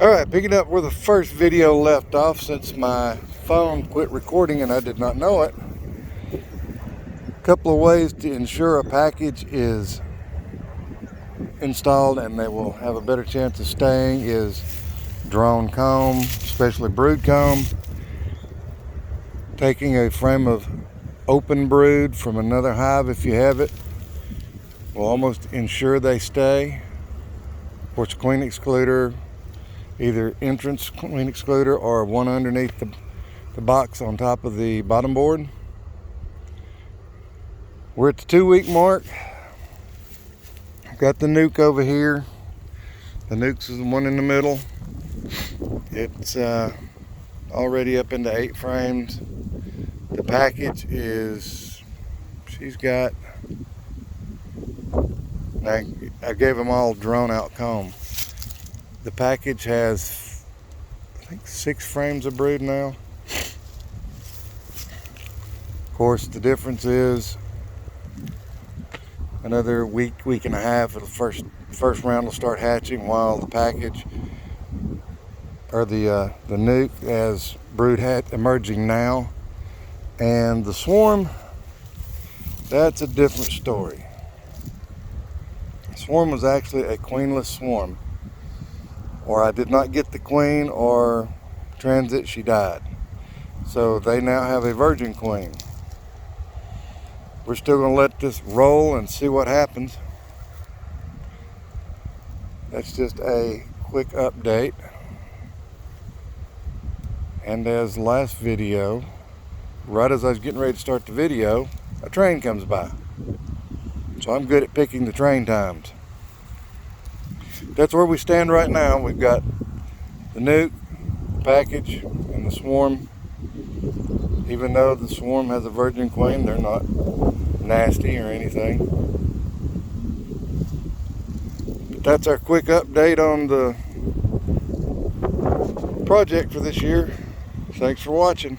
Alright, picking up where the first video left off, since my phone quit recording and I did not know it. A couple of ways to ensure a package is installed and they will have a better chance of staying is drone comb, especially brood comb. Taking a frame of open brood from another hive, if you have it, will almost ensure they stay. Of course, queen excluder, either entrance queen excluder or one underneath the box on top of the bottom board. We're at the 2-week mark. I've got the nuke over here. The nuke's is the one in the middle. It's already up into 8 frames. The package is, she's got, I gave them all drone out comb. The package has, I think, 6 frames of brood now. Of course, the difference is another week and a half. The first round will start hatching, while the package, or the nuke, has brood emerging now. And the swarm, that's a different story. The swarm was actually a queenless swarm. Or I did not get the queen, or transit, she died. So they now have a virgin queen. We're still going to let this roll and see what happens. That's just a quick update. And as last video, right as I was getting ready to start the video, a train comes by. So I'm good at picking the train times. That's where we stand right now. We've got the nuke, the package, and the swarm. Even though the swarm has a virgin queen, they're not nasty or anything. But that's our quick update on the project for this year. Thanks for watching.